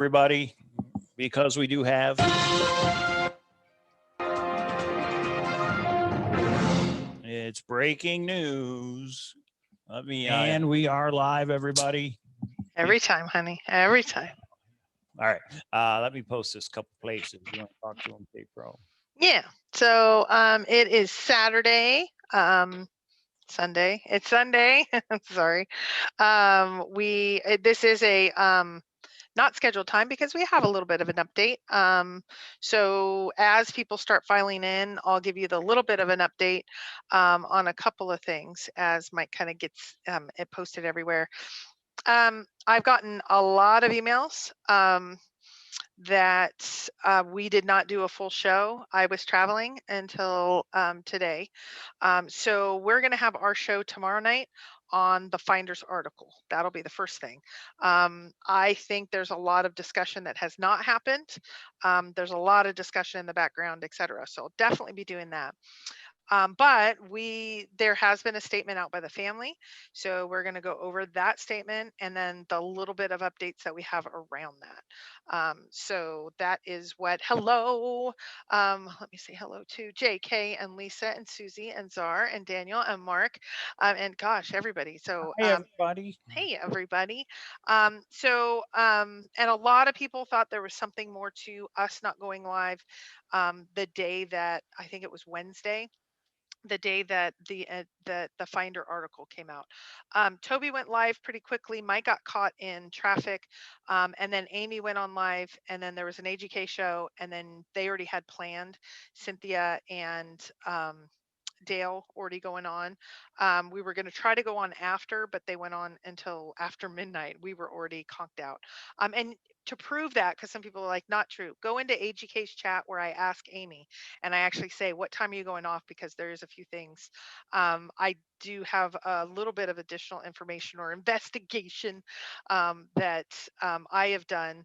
everybody, because we do have it's breaking news. And we are live, everybody. Every time, honey. Every time. All right. Let me post this couple places. You want to talk to them, K Pro? Yeah. So it is Saturday. Sunday. It's Sunday. Sorry. This is a not scheduled time because we have a little bit of an update. So as people start filing in, I'll give you the little bit of an update on a couple of things as Mike kind of gets it posted everywhere. I've gotten a lot of emails that we did not do a full show. I was traveling until today. So we're going to have our show tomorrow night on the Finder's article. That'll be the first thing. I think there's a lot of discussion that has not happened. There's a lot of discussion in the background, et cetera. So I'll definitely be doing that. But there has been a statement out by the family. So we're going to go over that statement and then the little bit of updates that we have around that. So that is hello. Let me say hello to JK and Lisa and Susie and Czar and Daniel and Mark and gosh, everybody. So hey, everybody. Hey, everybody. And a lot of people thought there was something more to us not going live the day that I think it was Wednesday, the day that the Finder article came out. Toby went live pretty quickly. Mike got caught in traffic, and then Amy went on live, and then there was an AGK show, and then they already had planned Cynthia and Dale already going on. We were going to try to go on after, but they went on until after midnight. We were already conked out. And to prove that, because some people are like, not true, go into AGK's chat where I ask Amy and I actually say, what time are you going off? Because there's a few things. I do have a little bit of additional information or investigation that I have done.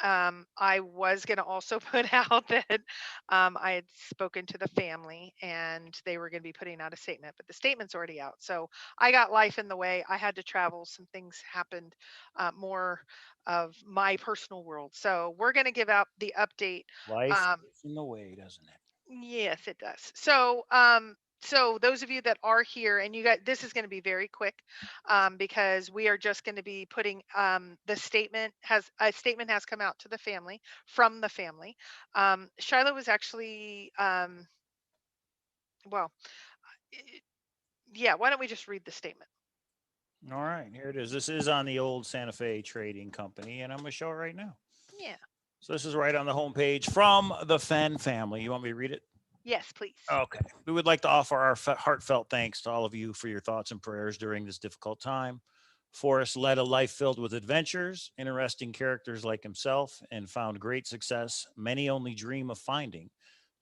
I was going to also put out that I had spoken to the family and they were going to be putting out a statement, but the statement's already out. So I got life in the way. I had to travel. Some things happened, more of my personal world. So we're going to give out the update. Life gets in the way, doesn't it? Yes, it does. So those of you that are here, and you got this is going to be very quick, because we are just going to be putting the statement has a statement has come out to the family from the family. Shiloh was actually well, yeah. Why don't we just read the statement? All right, here it is. This is on the old Santa Fe Trading Company, and I'm going to show it right now. Yeah. So this is right on the homepage from the Fenn family. You want me to read it? Yes, please. Okay. We would like to offer our heartfelt thanks to all of you for your thoughts and prayers during this difficult time. Forrest led a life filled with adventures, interesting characters like himself, and found great success many only dream of finding.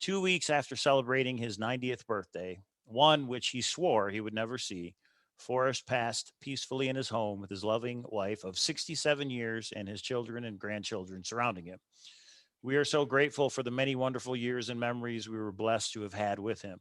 2 weeks after celebrating his 90th birthday, one which he swore he would never see, Forrest passed peacefully in his home with his loving wife of 67 years and his children and grandchildren surrounding him. We are so grateful for the many wonderful years and memories we were blessed to have had with him.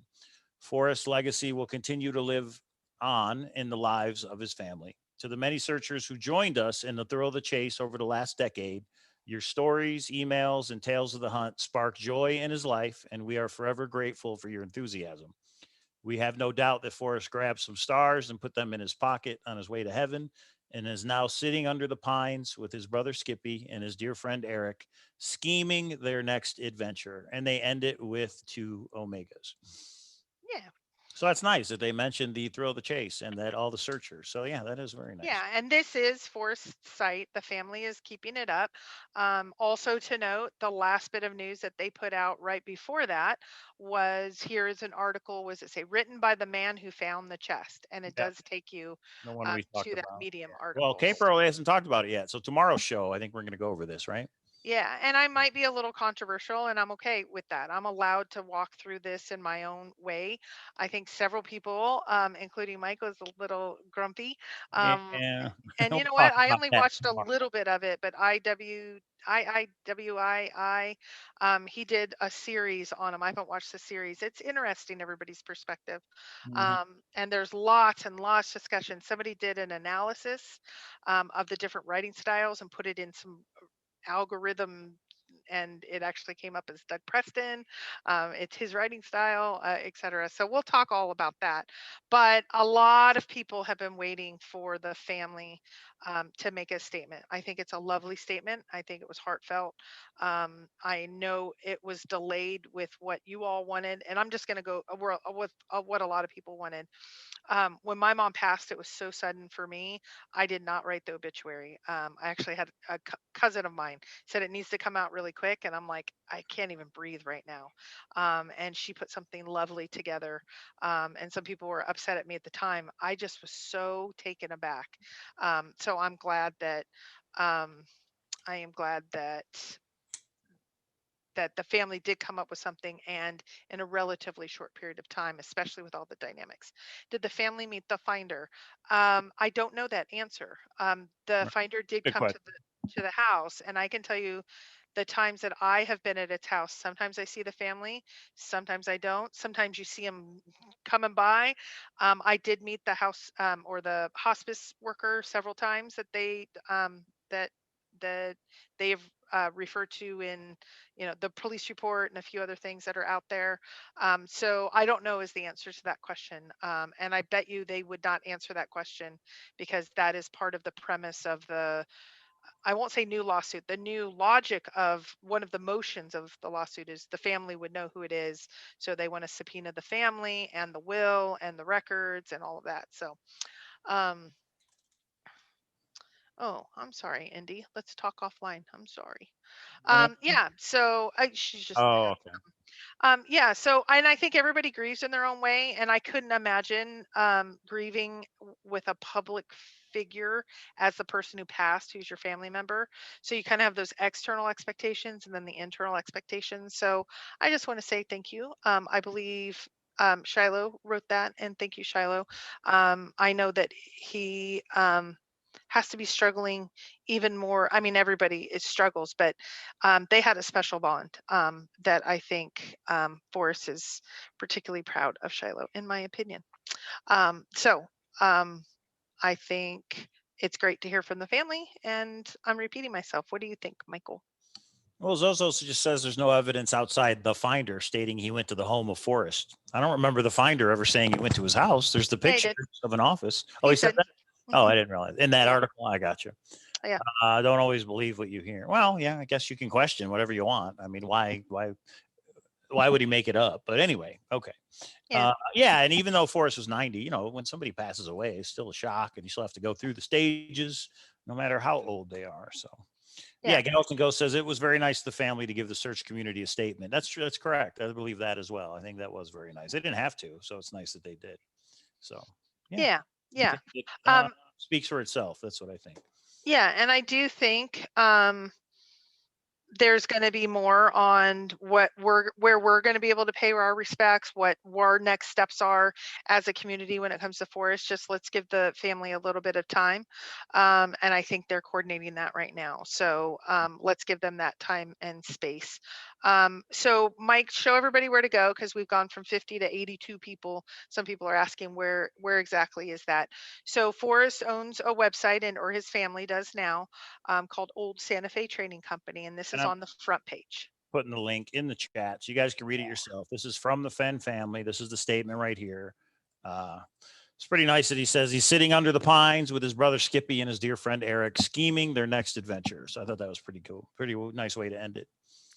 Forrest's legacy will continue to live on in the lives of his family. To the many searchers who joined us in the thrill of the chase over the last decade, your stories, emails, and tales of the hunt spark joy in his life, and we are forever grateful for your enthusiasm. We have no doubt that Forrest grabbed some stars and put them in his pocket on his way to heaven and is now sitting under the pines with his brother Skippy and his dear friend Eric, scheming their next adventure. And they end it with two Omegas. Yeah. So that's nice that they mentioned the thrill of the chase and that all the searchers. So yeah, that is very nice. Yeah, and this is Forrest's site. The family is keeping it up. Also to note, the last bit of news that they put out right before that was here is an article, was it say, written by the man who found the chest? And it does take you The one we talked to that about. Medium Yeah. article. Well, Capro hasn't talked about it yet. So tomorrow's show, I think we're going to go over this, right? Yeah, and I might be a little controversial, and I'm okay with that. I'm allowed to walk through this in my own way. I think several people, including Mike, was a little grumpy. Yeah. And you Don't know talk what? I about only that watched a tomorrow. little bit of it, but he did a series on him. I haven't watched the series. It's interesting, everybody's perspective. Mhm. And there's lots and lots of discussion. Somebody did an analysis of the different writing styles and put it in some algorithm, and it actually came up as Doug Preston. It's his writing style, etc. So we'll talk all about that. But a lot of people have been waiting for the family to make a statement. I think it's a lovely statement. I think it was heartfelt. I know it was delayed with what you all wanted, and I'm just going to go with what a lot of people wanted. When my mom passed, it was so sudden for me. I did not write the obituary. I actually had a cousin of mine said it needs to come out really quick, and I'm like, I can't even breathe right now. And she put something lovely together. And some people were upset at me at the time. I just was so taken aback. So I'm glad that um, I am glad that the family did come up with something, and in a relatively short period of time, especially with all the dynamics. Did the family meet the finder? I don't know that answer. The Right. finder did Good come question. to the house, and I can tell you the times that I have been at its house. Sometimes I see the family, sometimes I don't. Sometimes you see them coming by. I did meet the house or the hospice worker several times that that they've referred to in the police report and a few other things that are out there. So I don't know is the answer to that question, and I bet you they would not answer that question because that is part of the premise of the, I won't say new lawsuit, the new logic of one of the motions of the lawsuit is the family would know who it is, so they want to subpoena the family and the will and the records and all of that. So um oh, I'm sorry, Indy, let's talk offline. I'm sorry. What Yeah, so she's just Oh, had okay. yeah, so and I think everybody grieves in their own way, and I couldn't imagine grieving with a public figure as the person who passed, who's your family member. So you kind of have those external expectations and then the internal expectations. So I just want to say thank you. I believe Shiloh wrote that, and thank you, Shiloh. I know that he has to be struggling even more. I mean, everybody is struggles, but they had a special bond that I think Forrest is particularly proud of Shiloh, in my opinion. So um, I think it's great to hear from the family, and I'm repeating myself. What do you think, Michael? Well, Zozo just says there's no evidence outside the finder stating he went to the home of Forrest. I don't remember the finder ever saying he went to his house. There's the Yeah, he pictures did. of an office. Oh, He he said said, that? Oh, hmm, I didn't realize. In that yeah, article, I got you. yeah, Don't always believe what you hear. Well, yeah, I guess you can question whatever you want. I mean, why would he make it up? But anyway, okay. yeah, Yeah, and even though Forrest was 90, when somebody passes away, it's still a shock, and you still have to go through the stages, no matter how old they are. So, yeah, yeah, Gallatin Ghost says it was very nice of the family to give the search community a statement. That's true. That's correct. I believe that as well. I think that was very nice. They didn't have to, so it's nice that they did. So, yeah, yeah, I yeah. think it Um, speaks for itself. That's what I think. yeah, and I do think there's going to be more on what where we're going to be able to pay our respects, what our next steps are as a community when it comes to Forest. Just let's give the family a little bit of time, and I think they're coordinating that right now. So let's give them that time and space. So Mike, show everybody where to go because we've gone from 50 to 82 people. Some people are asking where exactly is that. So Forrest owns a website, and or his family does now, called Old Santa Fe Training Company, and this And is I'm on the front page. putting the link in the chat so you guys can read it yourself. This is from the Fenn family. This is the statement right here. Uh, it's pretty nice that he says he's sitting under the pines with his brother Skippy and his dear friend Eric, scheming their next adventure. So I thought that was pretty cool. Pretty nice way to end it.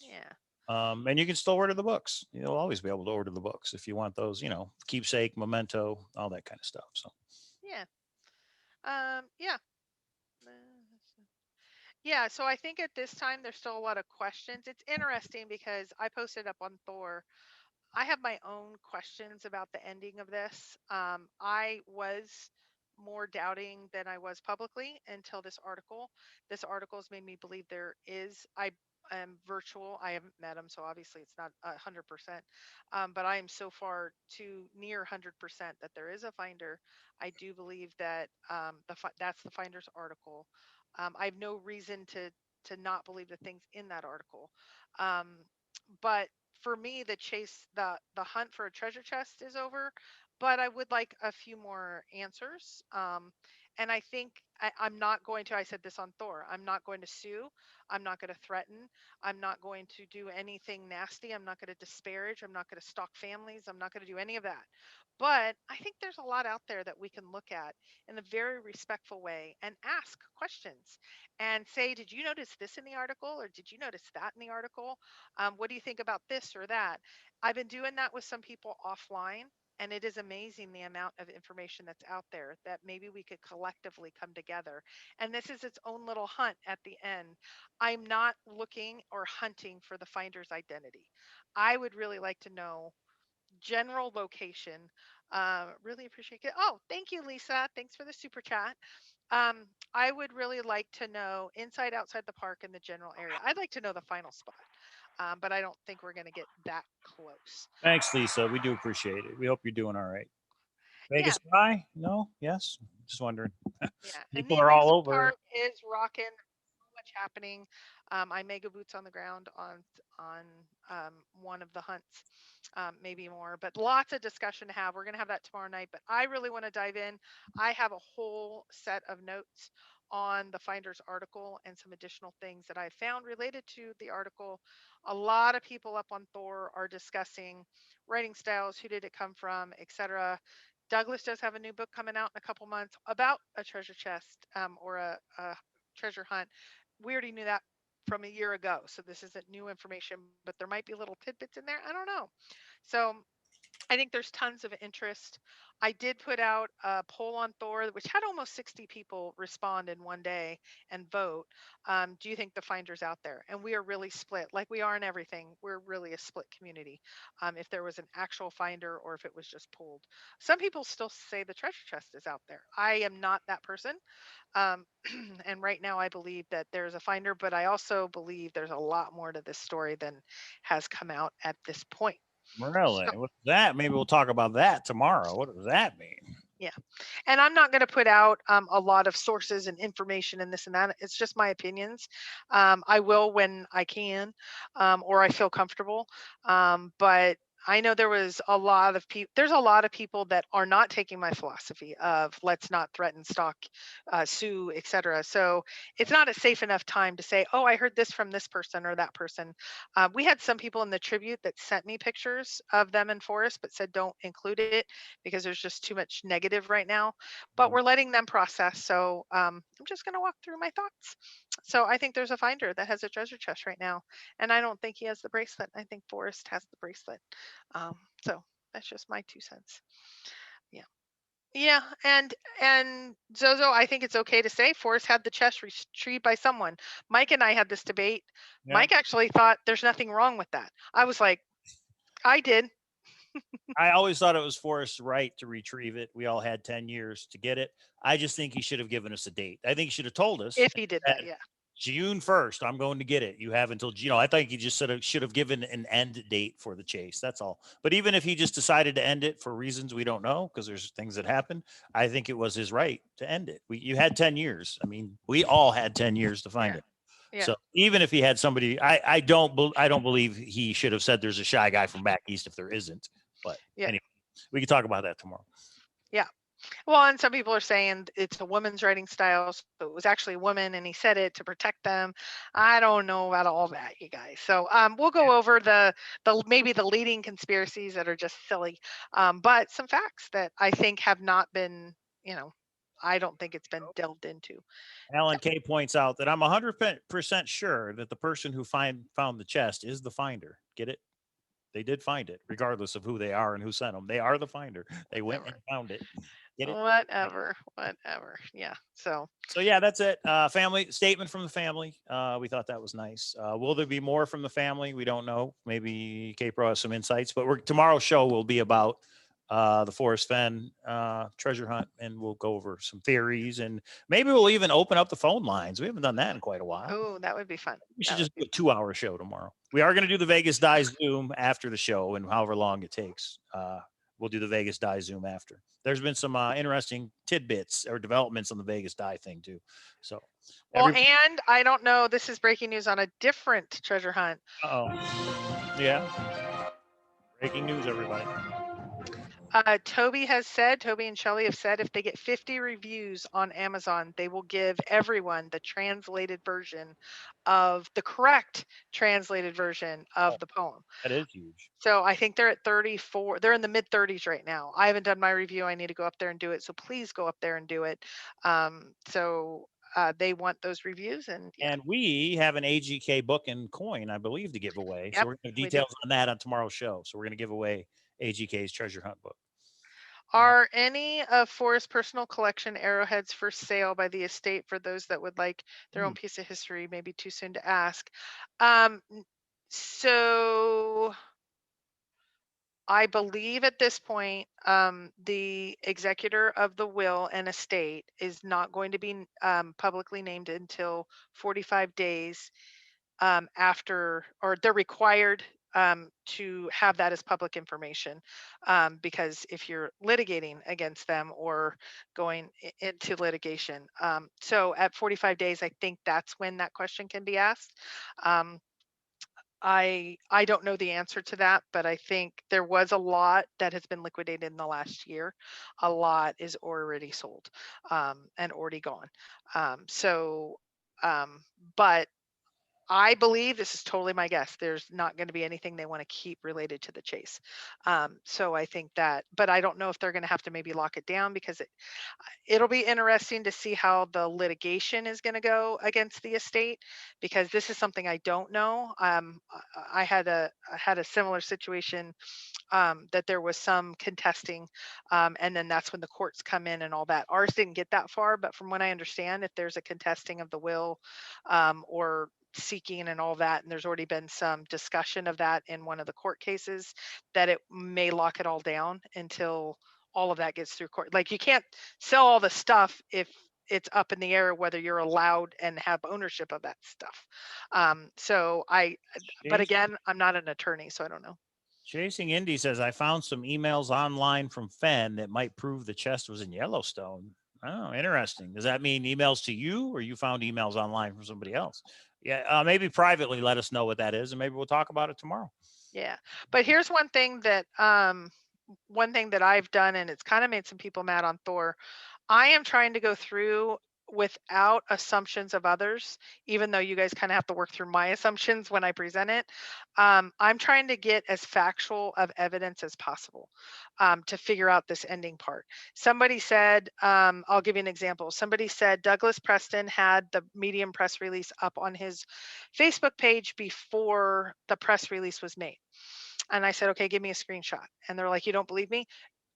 Yeah, And you can still order the books. You'll always be able to order the books if you want those, keepsake, memento, all that kind of stuff. So yeah, yeah. Yeah, so I think at this time there's still a lot of questions. It's interesting because I posted up on Thor. I have my own questions about the ending of this. I was more doubting than I was publicly until this article. This article has made me believe there is. I am virtual. I haven't met him, so obviously it's not 100%. But I am so far to near 100% that there is a finder. I do believe that that's the finder's article. I have no reason to not believe the things in that article. Um, but for me, the chase, the hunt for a treasure chest is over, but I would like a few more answers. And I think I'm not going to, I said this on Thor, I'm not going to sue. I'm not going to threaten. I'm not going to do anything nasty. I'm not going to disparage. I'm not going to stalk families. I'm not going to do any of that. But I think there's a lot out there that we can look at in a very respectful way and ask questions and say, did you notice this in the article? Or did you notice that in the article? What do you think about this or that? I've been doing that with some people offline. And it is amazing the amount of information that's out there that maybe we could collectively come together. And this is its own little hunt at the end. I'm not looking or hunting for the finder's identity. I would really like to know general location. Really appreciate it. Oh, thank you, Lisa. Thanks for the super chat. I would really like to know inside, outside the park, in the general area. I'd like to know the final spot, but I don't think we're going to get that close. Thanks, Lisa. We do appreciate it. We hope you're doing all right. Yeah, Vegas guy? No? Yes? Just wondering. yeah. And the People are all amusement over. park is rocking. So much happening. I mega boots on the ground on one of the hunts, maybe more, but lots of discussion to have. We're gonna have that tomorrow night. But I really want to dive in. I have a whole set of notes on the Finder's article and some additional things that I found related to the article. A lot of people up on Thor are discussing writing styles, who did it come from, etc. Douglas does have a new book coming out in a couple months about a treasure chest, or a treasure hunt. We already knew that from a year ago, so this isn't new information, but there might be little tidbits in there. I don't know. So I think there's tons of interest. I did put out a poll on Thor, which had almost 60 people respond in one day and vote. Do you think the finder's out there? And we are really split, like we are in everything. We're really a split community. If there was an actual finder or if it was just pulled. Some people still say the treasure chest is out there. I am not that person. Um, and right now I believe that there's a finder, but I also believe there's a lot more to this story than has come out at this point. Really? So, What's that? Maybe we'll talk about that tomorrow. What does that mean? yeah. And I'm not going to put out a lot of sources and information and this and that. It's just my opinions. I will when I can, or I feel comfortable. But I know there was a lot of people. There's a lot of people that are not taking my philosophy of let's not threaten, stalk, sue, etc. So it's not a safe enough time to say, oh, I heard this from this person or that person. We had some people in the tribute that sent me pictures of them in Forrest, but said don't include it because there's just too much negative right now. But we're letting them process. So I'm just going to walk through my thoughts. So I think there's a finder that has a treasure chest right now, and I don't think he has the bracelet. I think Forrest has the bracelet. So that's just my 2 cents. Yeah. Yeah, and Zozo, I think it's okay to say Forrest had the chest retrieved by someone. Mike and I had this debate. Yeah. Mike actually thought there's nothing wrong with that. I was like, I did. I always thought it was Forrest's right to retrieve it. We all had 10 years to get it. I just think he should have given us a date. I think he should have told us If he did that, that yeah. June 1st, I'm going to get it. You have until, I think he just should have given an end date for the chase. That's all. But even if he just decided to end it for reasons we don't know, because there's things that happen, I think it was his right to end it. You had 10 years. I mean, we all had 10 years to find Yeah. it. Yeah. So even if he had somebody, I don't believe he should have said there's a shy guy from back east if there isn't. But Yeah. anyway, we can talk about that tomorrow. Yeah. Well, and some people are saying it's a woman's writing style, so it was actually a woman, and he said it to protect them. I don't know about all that, you guys. So we'll go over the maybe the leading conspiracies that are just silly, but some facts that I think have not been, I don't think it's been delved into. Alan K points out that I'm 100% sure that the person who found the chest is the finder. Get it? They did find it, regardless of who they are and who sent them. They are the finder. They went and Whatever, found it. Get it? whatever. Yeah. So So yeah, that's it. Family statement from the family. We thought that was nice. Will there be more from the family? We don't know. Maybe Capro has some insights, but tomorrow's show will be about the Forrest Fenn treasure hunt, and we'll go over some theories, and maybe we'll even open up the phone lines. We haven't done that in quite a while. oh, that would be fun. We should That just would do be a 2-hour show tomorrow. We are going to do the Vegas Die Zoom after the show, and however long it takes, we'll do the Vegas Die Zoom after. There's been some interesting tidbits or developments on the Vegas Die thing too. So, well, and I don't know. This is breaking news on a different treasure hunt. oh, yeah, breaking news, everybody. Toby and Shelley have said if they get 50 reviews on Amazon, they will give everyone the translated version of the correct translated version Oh, of the poem. that is huge. So I think they're at 34. They're in the mid 30s right now. I haven't done my review. I need to go up there and do it. So please go up there and do it. They want those reviews, and yeah, And we have an AGK book and coin, I believe, to give away. So yep, we're going to have we do. details on that on tomorrow's show. So we're going to give away AGK's treasure hunt book. Uh, Are any of Forrest's personal collection arrowheads for sale by the estate for those that would like their hmm, own piece of history? Maybe too soon to ask. Um, n- so I believe at this point, the executor of the will and estate is not going to be publicly named until 45 days after, or they're required to have that as public information, because if you're litigating against them or going into litigation. So at 45 days, I think that's when that question can be asked. Um, I don't know the answer to that, but I think there was a lot that has been liquidated in the last year. A lot is already sold and already gone. So, um, but I believe this is totally my guess. There's not going to be anything they want to keep related to the chase. So I think that, but I don't know if they're going to have to maybe lock it down because it'll be interesting to see how the litigation is going to go against the estate, because this is something I don't know. I had a similar situation, that there was some contesting, and then that's when the courts come in and all that. Ours didn't get that far, but from what I understand, if there's a contesting of the will, or seeking and all that, and there's already been some discussion of that in one of the court cases, that it may lock it all down until all of that gets through court. Like you can't sell all the stuff if it's up in the air whether you're allowed and have ownership of that stuff. But Chase, again, I'm not an attorney, so I don't know. Chasing Indy says, I found some emails online from Fenn that might prove the chest was in Yellowstone. Oh, interesting. Does that mean emails to you or you found emails online from somebody else? Yeah, maybe privately let us know what that is and maybe we'll talk about it tomorrow. Yeah. But here's one thing that I've done, and it's kind of made some people mad on Thor. I am trying to go through without assumptions of others, even though you guys kind of have to work through my assumptions when I present it. I'm trying to get as factual of evidence as possible, to figure out this ending part. Somebody said, I'll give you an example. Somebody said Douglas Preston had the medium press release up on his Facebook page before the press release was made. And I said, okay, give me a screenshot. And they're like, you don't believe me?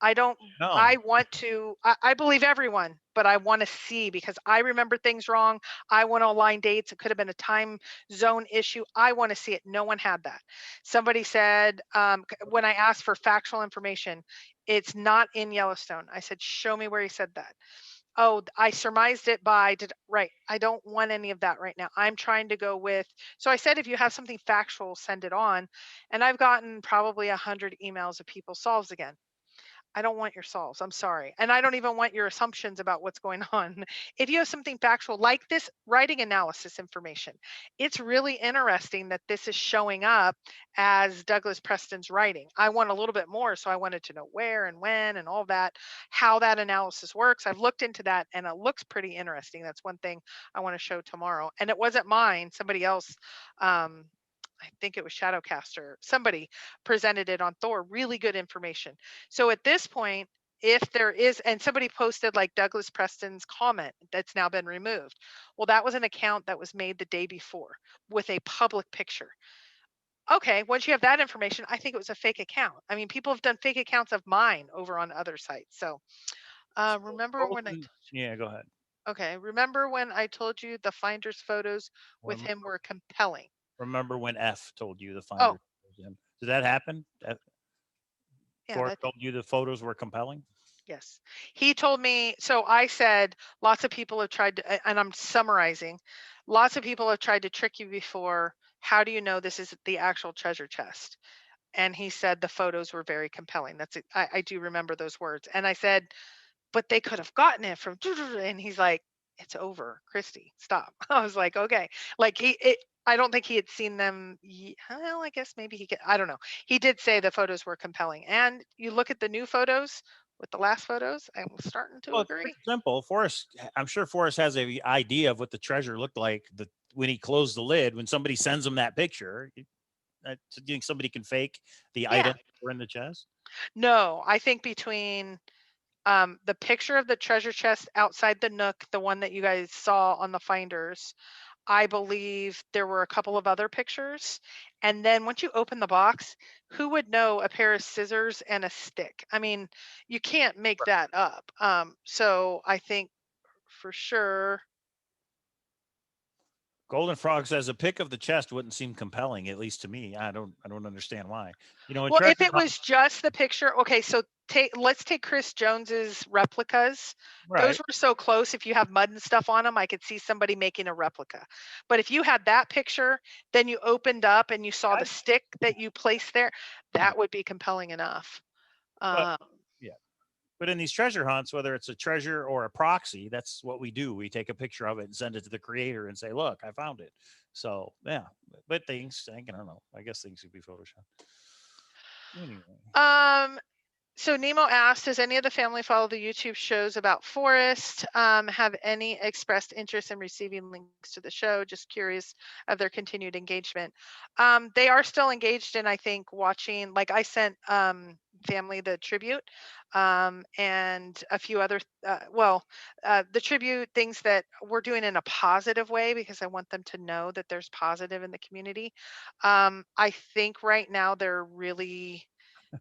I don't, No, I want to, I believe everyone, but I want to see because I remember things wrong. I want to align dates. It could have been a time zone issue. I want to see it. No one had that. Somebody said, when I asked for factual information, it's not in Yellowstone. I said, show me where he said that. Oh, I surmised it by right. I don't want any of that right now. I'm trying to go with, so I said, if you have something factual, send it on. And I've gotten probably 100 emails of people solves again. I don't want your solves. I'm sorry. And I don't even want your assumptions about what's going on. If you have something factual like this writing analysis information, it's really interesting that this is showing up as Douglas Preston's writing. I want a little bit more. So I wanted to know where and when and all that, how that analysis works. I've looked into that and it looks pretty interesting. That's one thing I want to show tomorrow. And it wasn't mine, somebody else. I think it was Shadowcaster. Somebody presented it on Thor. Really good information. So at this point, if there is, and somebody posted like Douglas Preston's comment that's now been removed. Well, that was an account that was made the day before with a public picture. Okay, once you have that information, I think it was a fake account. I mean, people have done fake accounts of mine over on other sites. So so remember when frozen. Yeah, go ahead. remember when I told you the finder's photos with Remember, him were compelling? remember when F told you the Oh, finder was him? Did that happen? yeah, Forrest that told you the photos were compelling? yes. He told me, so I said, lots of people have tried to, and I'm summarizing, lots of people have tried to trick you before. How do you know this is the actual treasure chest? And he said the photos were very compelling. That's it. I do remember those words. And I said, but they could have gotten it from, and he's like, it's over, Christy, stop. I was like, okay. Like I don't think he had seen them. Well, I guess maybe he could. I don't know. He did say the photos were compelling, and you look at the new photos with the last photos. I'm starting to Well, it's pretty agree. simple. Forrest, I'm sure Forrest has a idea of what the treasure looked like when he closed the lid. When somebody sends him that picture, do you think somebody can fake the Yeah. items that were in the chest? No, I think between the picture of the treasure chest outside the nook, the one that you guys saw on the finders, I believe there were a couple of other pictures. And then once you open the box, who would know a pair of scissors and a stick? I mean, you can't make that up. So I think for sure. Golden Frog says a pic of the chest wouldn't seem compelling, at least to me. I don't understand why. In Well, if treasure it hunt, was just the picture, okay, so let's take Chris Jones's replicas. Those right? were so close. If you have mud and stuff on them, I could see somebody making a replica. But if you had that picture, then you opened up and you saw the I, stick that you placed there, yeah, that would be compelling enough. but Um, yeah. But in these treasure hunts, whether it's a treasure or a proxy, that's what we do. We take a picture of it and send it to the creator and say, "Look, I found it." So yeah, but things, I don't know. I guess things could be photoshopped. Anyway, um, So Nemo asked, does any of the family follow the YouTube shows about Forrest? Have any expressed interest in receiving links to the show? Just curious of their continued engagement. They are still engaged in, I think, watching, like I sent family the tribute and a few other, the tribute things that we're doing in a positive way because I want them to know that there's positive in the community. I think right now they're really,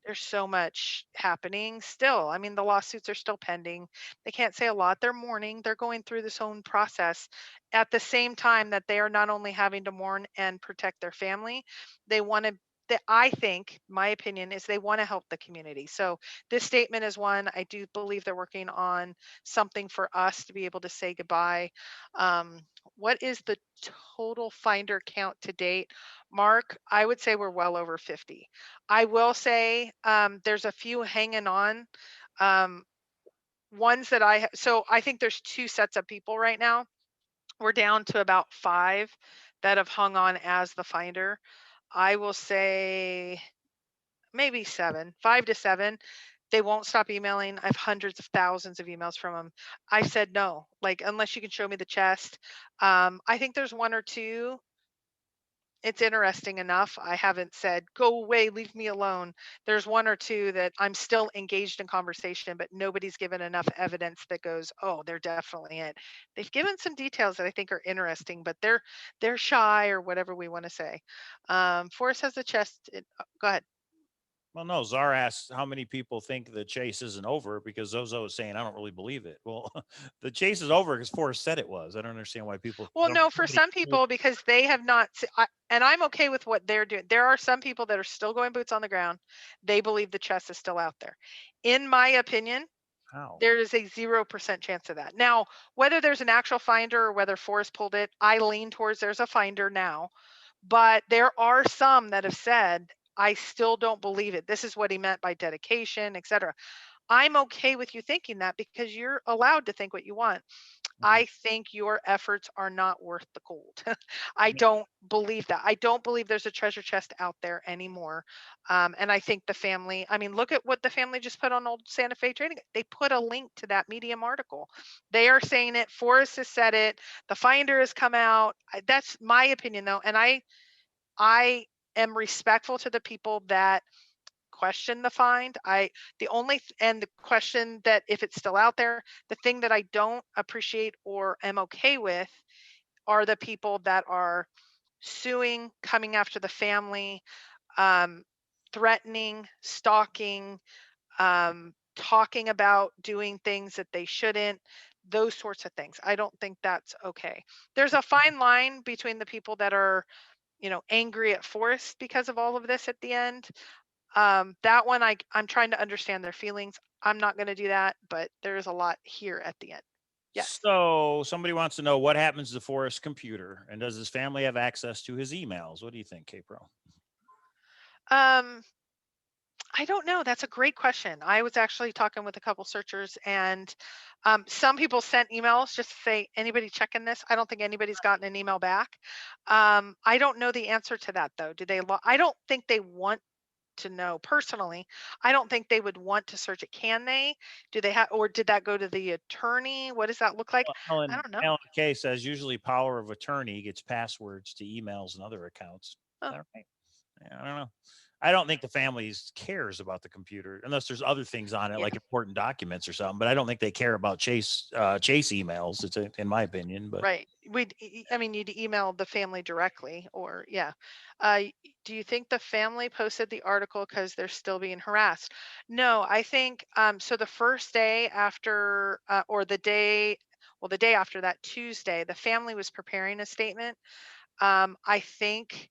there's so much happening still. I mean, the lawsuits are still pending. They can't say a lot. They're mourning. They're going through this own process at the same time that they are not only having to mourn and protect their family, they want to. I think my opinion is they want to help the community. So this statement is one. I do believe they're working on something for us to be able to say goodbye. Um, what is the total finder count to date? Mark, I would say we're well over 50. I will say there's a few hanging on. Um, ones that so I think there's two sets of people right now. We're down to about five that have hung on as the finder. I will say maybe seven, 5 to 7. They won't stop emailing. I have hundreds of thousands of emails from them. I said no, like unless you can show me the chest. I think there's one or two. It's interesting enough. I haven't said, "Go away, leave me alone." There's one or two that I'm still engaged in conversation, but nobody's given enough evidence that goes, "Oh, they're definitely it." They've given some details that I think are interesting, but they're shy or whatever we want to say. Forrest has a chest. Go ahead. well, no. Czar asks how many people think the chase isn't over because Zozo is saying I don't really believe it. Well, the chase is over because Forrest said it was. I don't understand why people. Well, I don't no, know for anybody. some people because they have not, and I'm okay with what they're doing. There are some people that are still going boots on the ground. They believe the chest is still out there. In my opinion, How? there is a 0% chance of that. Now, whether there's an actual finder or whether Forrest pulled it, I lean towards there's a finder now. But there are some that have said, I still don't believe it. This is what he meant by dedication, etc. I'm okay with you thinking that because you're allowed to think what you want. Mhm. I think your efforts are not worth the gold. I I mean, don't believe that. I don't believe there's a treasure chest out there anymore. And I think the family, I mean, look at what the family just put on old Santa Fe Trading. They put a link to that Medium article. They are saying it. Forrest has said it. The finder has come out. That's my opinion, though. And I am respectful to the people that question the find. The only and the question that if it's still out there, the thing that I don't appreciate or am okay with are the people that are suing, coming after the family, um, threatening, stalking, talking about doing things that they shouldn't, those sorts of things. I don't think that's okay. There's a fine line between the people that are, angry at Forrest because of all of this at the end. That one I'm trying to understand their feelings. I'm not going to do that, but there is a lot here at the end. Yes. so somebody wants to know what happens to Forrest's computer and does his family have access to his emails? What do you think, K Pro? Um, I don't know. That's a great question. I was actually talking with a couple searchers, and some people sent emails just to say, anybody checking this? I don't think anybody's gotten an email back. I don't know the answer to that though. Do they? I don't think they want to know personally. I don't think they would want to search it. Can they? Do they have, or did that go to the attorney? What does that look like? I don't know. Alan K says usually power of attorney gets passwords to emails and other accounts. Is Oh, that right? Yeah, I don't know. I don't think the families cares about the computer unless there's other things on it, yeah. like important documents or something. But I don't think they care about Chase emails. It's in my opinion. But Right. I mean, you'd email the family directly, or yeah. Do you think the family posted the article because they're still being harassed? No, I think so. The first day after, or the day, well, the day after that, Tuesday, the family was preparing a statement. I think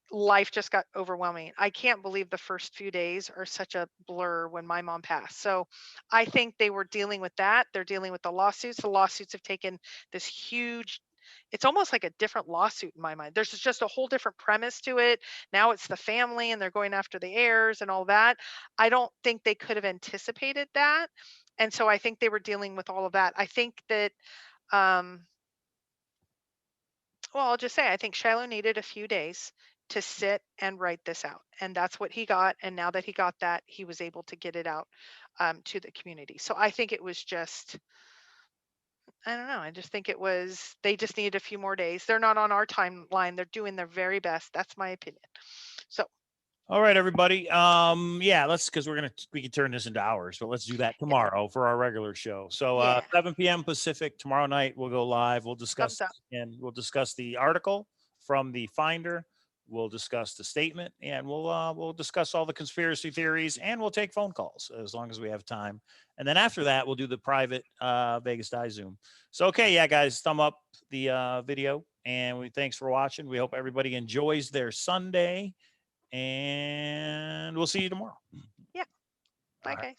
life just got overwhelming. I can't believe the first few days are such a blur when my mom passed. So I think they were dealing with that. They're dealing with the lawsuits. The lawsuits have taken this huge, it's almost like a different lawsuit in my mind. There's just a whole different premise to it. Now it's the family and they're going after the heirs and all that. I don't think they could have anticipated that. And so I think they were dealing with all of that. I think that um well, I'll just say, I think Shiloh needed a few days to sit and write this out. And that's what he got. And now that he got that, he was able to get it out to the community. So I think it was just, I don't know. I just think it was, they just needed a few more days. They're not on our timeline. They're doing their very best. That's my opinion. So, all right, everybody. Yeah, because we can turn this into hours, but let's do that yeah, tomorrow for our regular show. So yeah, 7 p.m. Pacific tomorrow night we'll go live. We'll thumbs discuss up. and we'll discuss the article from the Finder. We'll discuss the statement, and we'll discuss all the conspiracy theories, and we'll take phone calls as long as we have time. And then after that, we'll do the private Vegas Die Zoom. So okay, yeah, guys, thumb up the video, and thanks for watching. We hope everybody enjoys their Sunday and we'll see you tomorrow. Yeah. All Bye, right. guys.